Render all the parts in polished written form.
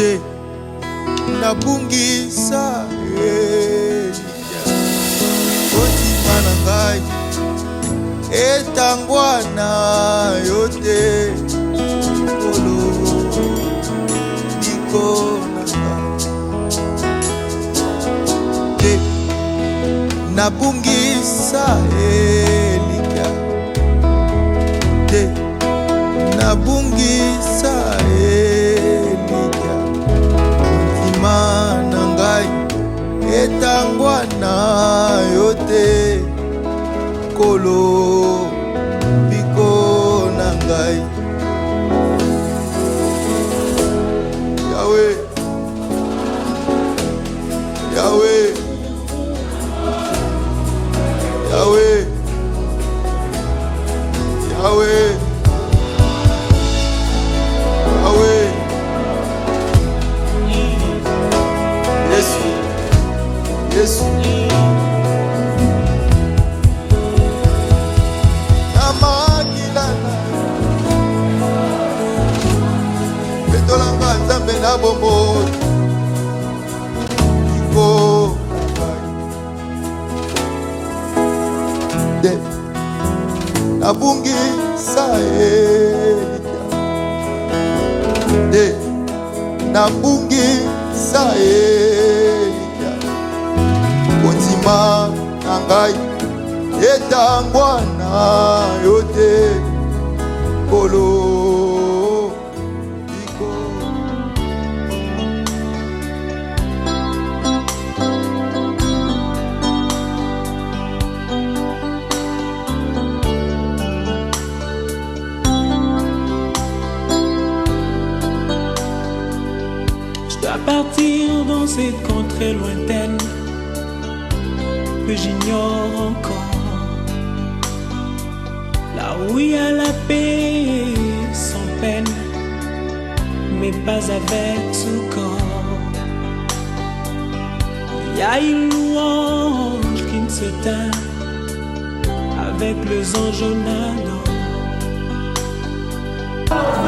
te nabungisa otima na ngai etangwana yo te kolo liko na ngai te nabungisa elikya te nabungisa elikya otima na ngai etangwana yo te kolo biko na ngai Yahweh Yahweh Yahweh Yahweh Yahweh Yesu Yesu Nzambe na bombo iko de nabungisa elikya de nabungisa elikya otima na ngai etangwana yo te kolo À partir dans cette contrée lointaine que j'ignore encore, là où il y a la paix sans peine, mais pas avec ce corps. Il y a une louange qui ne se teint avec les anges en ardent.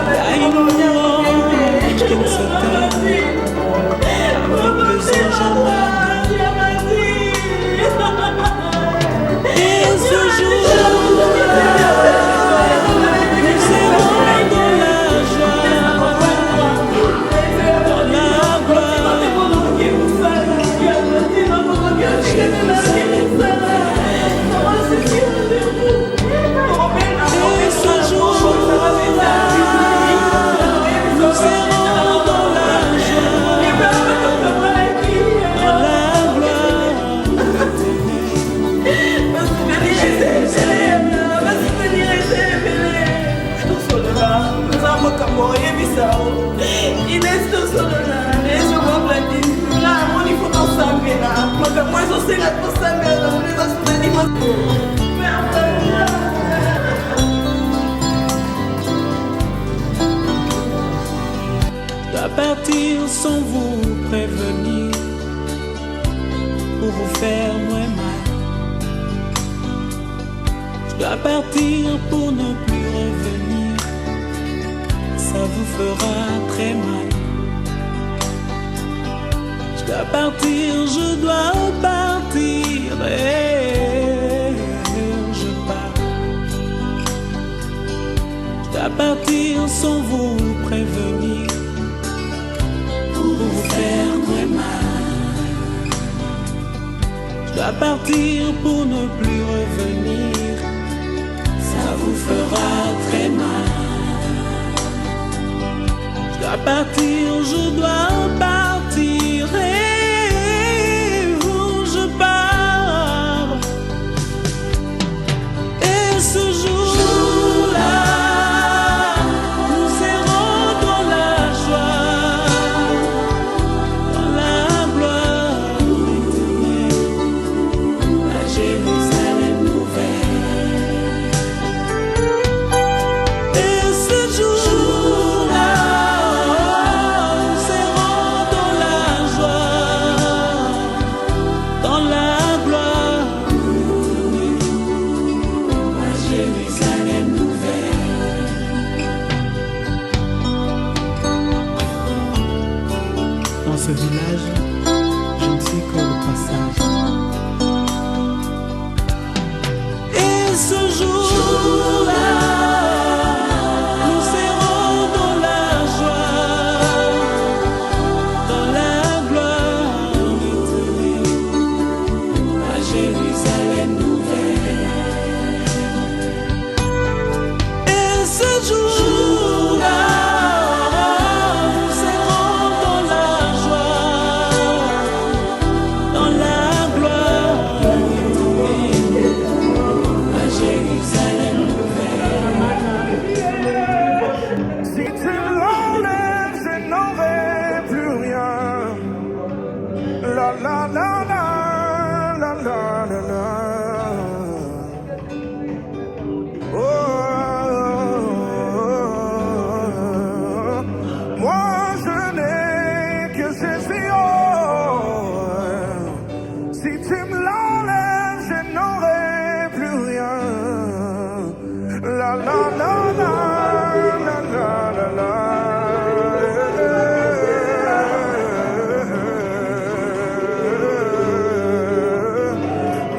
Il y a une louange qui ne se teint avec les anges en ardent. Et ce jour, nous serons dans la joie, dans la gloire. Et ce jour, nous serons dans la Je dois partir sans vous prévenir pour vous faire moins mal. Je dois partir pour ne plus revenir, ça vous fera très mal. Je dois partir, je dois partir et je pars. Je dois partir sans vous prévenir pour vous faire moins mal. Je dois partir pour ne plus revenir, ça vous fera très mal. Je dois partir, je dois partir et je pars. Et ce jour-là, nous serons dans la joie, dans la gloire éternelle, à Jérusalem nouvelle. Et ce jour-là, nous serons dans la joie, dans la gloire éternelle, à Jérusalem nouvelle. passage, je ne suis qu'au passage. Et ce jour-là, nous serons dans la joie, dans la gloire éternelle, à Jérusalem nouvelle. Et ce jour-là, nous serons dans la joie, dans la gloire éternelle, à Jérusalem nouvelle. Si tu l'enlèves, je n'aurai plus rien. La la la la la la la la. Oh, moi je n'ai que Jésus. Oh, si tu me l'enlèves, je n'aurai plus rien. La la la la la la la la.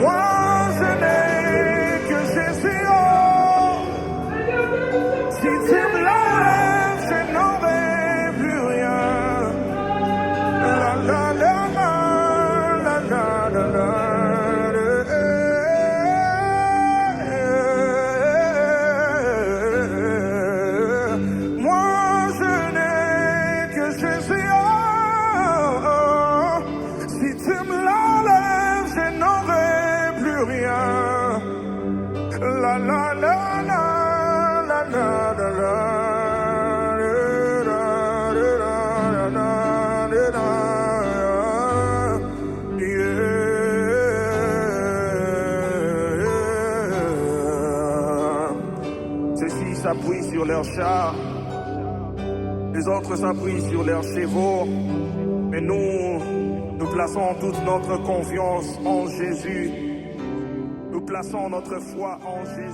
Moi je n'ai que Jésus. Oh, si tu me l'enlèves, je n'aurai plus rien. La la la la la la la la. Moi je n'ai que Jésus. Oh, si tu me l'enlèves, je n'aurai plus rien. La la la la la la la la. Ceux-ci s'appuient sur leurs chars, les autres s'appuient sur leurs chevaux, mais nous plaçons toute notre confiance en Jésus. Nous plaçons notre foi en Jésus.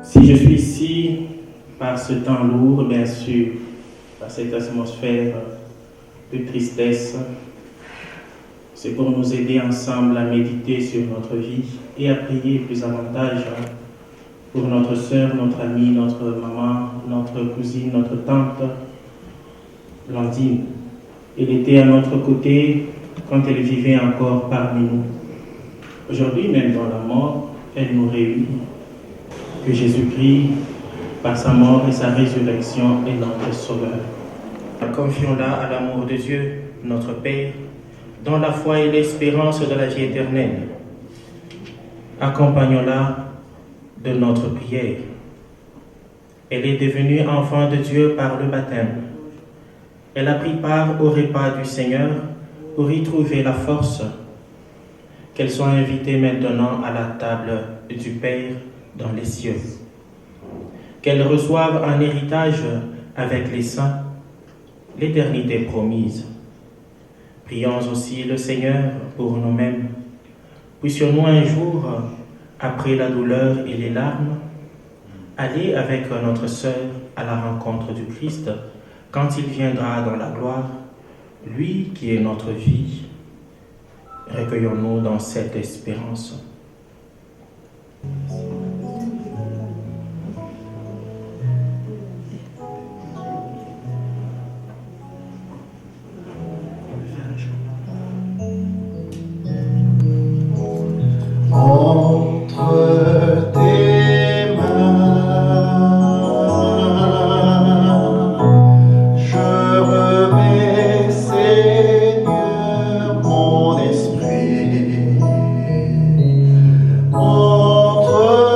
Si je suis ici par ce temps lourd, bien sûr, par cette atmosphère de tristesse, c'est pour nous aider ensemble à méditer sur notre vie et à prier plus avantage pour notre sœur, notre amie, notre maman, notre cousine, notre tante, Blandine. Elle était à notre côté quand elle vivait encore parmi nous. Aujourd'hui, même dans la mort, elle nous réunit. Que Jésus-Christ, par sa mort et sa résurrection, est notre Sauveur. Confions-la à l'amour de Dieu, notre Père, dans la foi et l'espérance de la vie éternelle. Accompagnons-la de notre prière. Elle est devenue enfant de Dieu par le baptême. Elle a pris part au repas du Seigneur pour y trouver la force. Qu'elle soit invitée maintenant à la table du Père dans les cieux. Qu'elle reçoive en héritage avec les saints l'éternité promise. Prions aussi le Seigneur pour nous-mêmes. Puissions-nous un jour, après la douleur et les larmes, aller avec notre sœur à la rencontre du Christ quand il viendra dans la gloire, lui qui est notre vie. Recueillons-nous dans cette espérance. Entre tes mains, je remets, Seigneur, mon esprit. Entre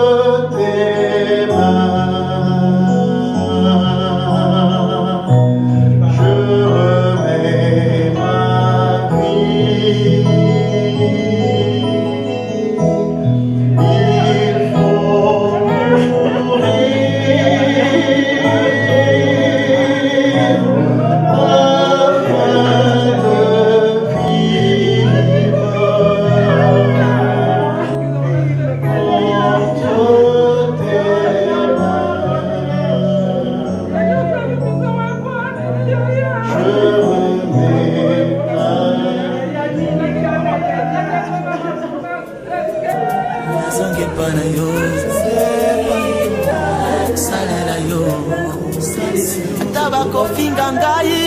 Tabakofinga ngai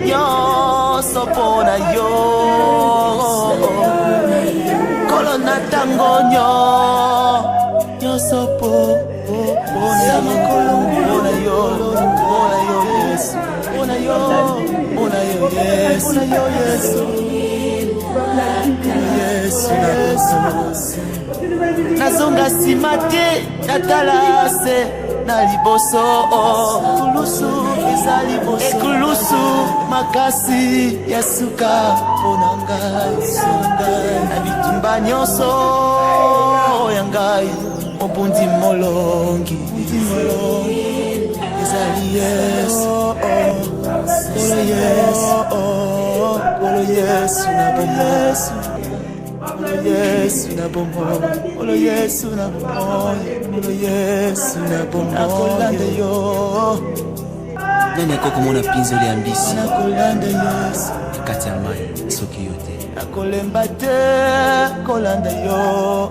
nyonso mpona yo kolo na ntango nyonso mpona yo Yesu mpona yo Yesu nazonga nsima te natala se na liboso ekulusu makasi ya suka mpona ngai na bitumba nyonso ya ngai mobundi molongi ezali Yesu kolo Yesu na bomosi Yesu na bomoi, olo Yesu na bomoi, olo Yesu na bomoi. Nakolanda yo. Nani akoko mona pinzoli ya mbisi. Nakolanda Yesu. Kati ya mai soki yo te. Nakolemba te, kolanda yo.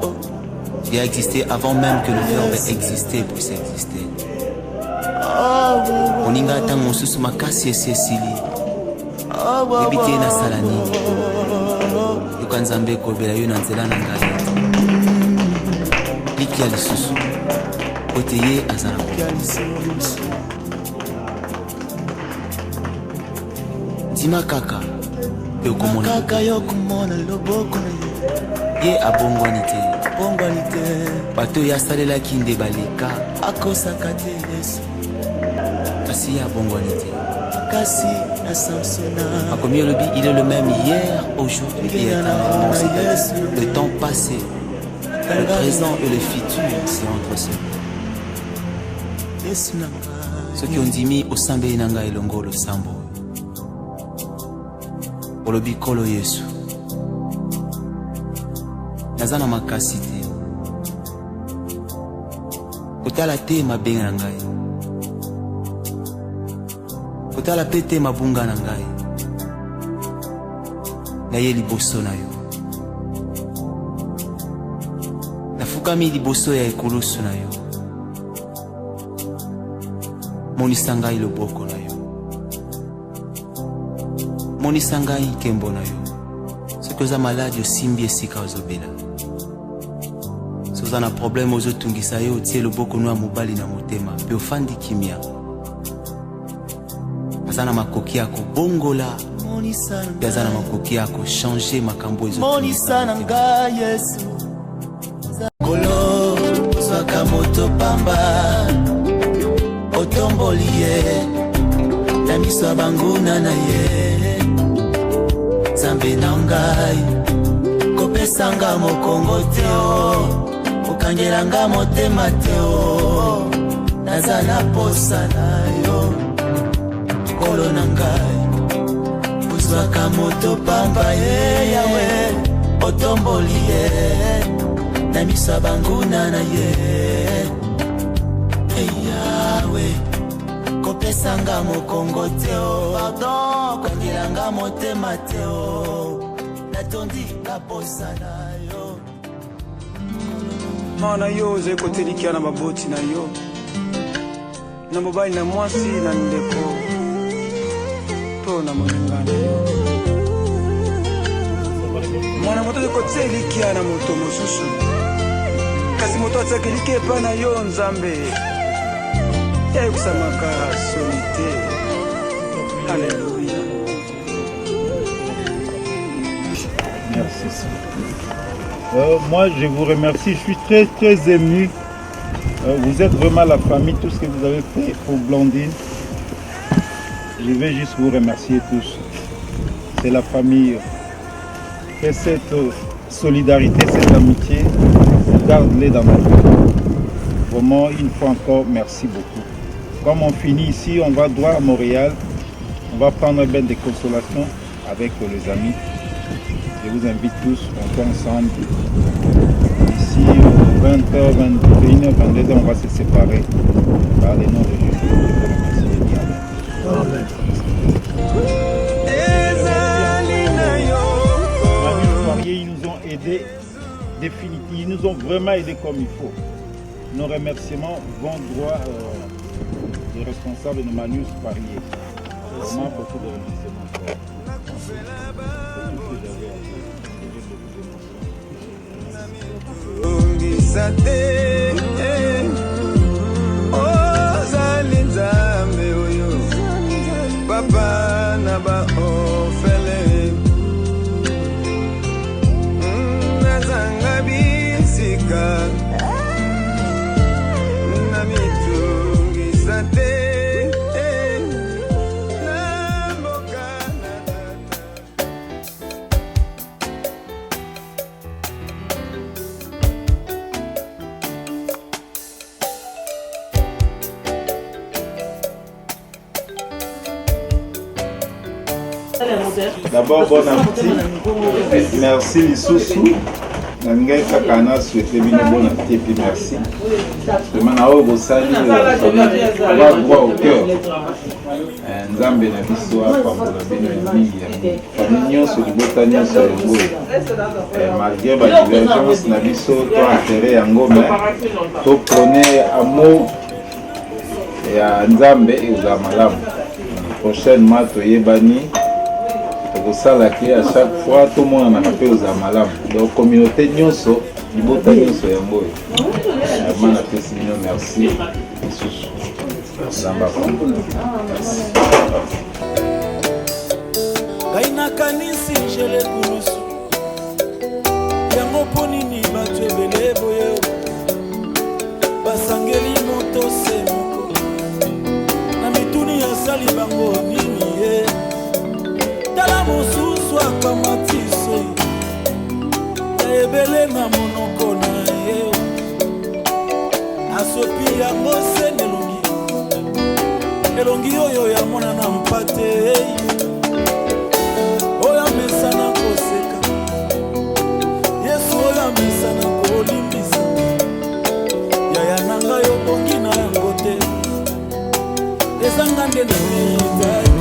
Il a existé avant même que le verbe existait puisse exister. Oninga tango mosusu makasi esili. Ebite na salani. Nzambe kobela yo na nzela na ngai likia lisusu ote ye azala ndima kaka yo komona loboko na ye abongwani te bato oyo asalelaki nde baleka akosaka te Yesu kasi ye abongwani te kasi il est le même hier, aujourd'hui et éternellement. Le temps passé, le présent et le futur, c'est entre ceux. Ceux qui ont dit mis au sambe inanga elongo le sambo. Olobi kolo Yesu. Nazana makasi te. Kotala te mabenga na ngai. Kotala pete mabunga na ngai. Na ye liboso na yo. Nafukami liboso ya ekulusu na yo. Monisa ngai loboko na yo. Monisa ngai nkembo na yo. Soki oza maladi osimbi esika ozobela. Soki oza na problème ozotungisa yo otie loboko no ya mobali na motema pe ofandi kimia. Azana makoki yako bongola Yazana makoki yako changer makambo ezo Monisa nanga Yesu Kolo Zwaka moto pamba Otombolie Na miso banguna na ye Zambe na ngai Kopesanga mokongo teo Okangelanga motema teo Nazana posa na yo Kolo na ngai Uzwaka moto pamba ye yawe Otomboli ye Na miso banguna na ye Hey yawe Kopesanga mokongo teo Pardon Kangilanga motema teo Natondi kaposa na yo Mana yo ze kotelikia na maboti na yo Na mobali na mwasi na ndeko na monengana yo mwana moto kotelikia na moto mosusu kasi moto atsakelike epa na yo nzambe yaekusamaka solite. Alléluia. Merci. Moi je vous remercie, je suis très ému. Vous êtes vraiment la famille, tout ce que vous avez fait pour Blondine. Je vais juste vous remercier tous. C'est la famille. Et cette solidarité, cette amitié, garde-les dans notre vie. Vraiment, une fois encore, merci beaucoup. Comme on finit ici, on va droit à Montréal. On va prendre un bain de consolation avec les amis. Je vous invite tous, on soit ensemble. Ici, 20h, 21h, 22h, on va se séparer par les noms de Jésus. Je vous remercie. Amen. nous ont vraiment aidés comme il faut. Nos remerciements vont droit des responsables de Manus Parier. Vraiment beaucoup de remerciements. Papa na ba ofele nazanga bisika na mitungisa te na mboka D'abord, bon appétit. Merci Lissoussou. Nangai Kakana souhaité bien bon appétit et merci. Vraiment, na obo sali va droit au cœur. Nzambe na biso apambola bino mingi ya famille nyonso libota nyonso ya ngoyi. Malgré la divergence na biso to intérêt ya ngome to prôner amour ya Nzambe et uza malamu. Prochainement toyebani à chaque fois tout le monde a fait aux amalam. Donc communauté nyonso, libota nyonso ya ngoyi. Vraiment la pessimino merci. Kaina kanisi jele kurusu. Yango ponini batu ebele boye. Basangeli moto se moko. Na mituni ya sali bango nini ye. Tala mosusu akamatiso ya ebele na monoko na ye asopi yango sene elongi oyo ya mona na mpate oyo amesana koseka Yesu oyo amesana kolimbisa yaya nanga yo bongi na yango te ezanga nde na meritaki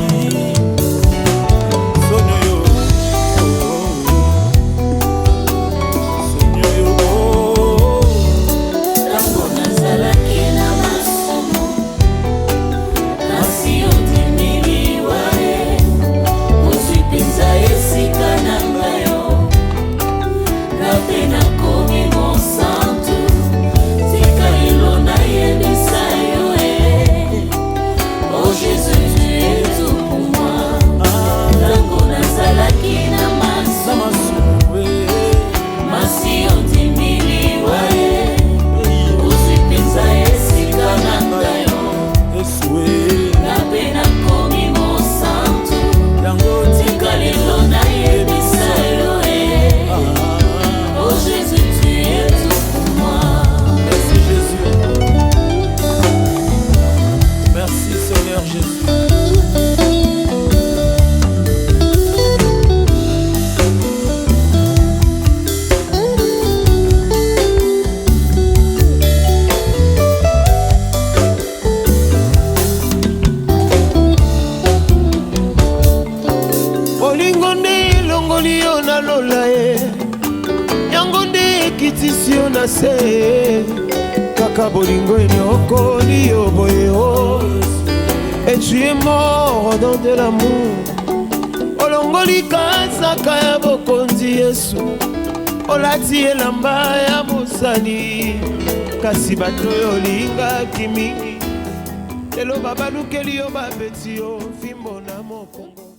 Kaka bolingo enyoko liyo boyeo et tu es mort dans de l'amour olongoli kazaka ya bokonzi Yesu olati elamba ya mosali kasi bato olingaki mingi lelo babalukeli yo babeti yo fimbo na mokongo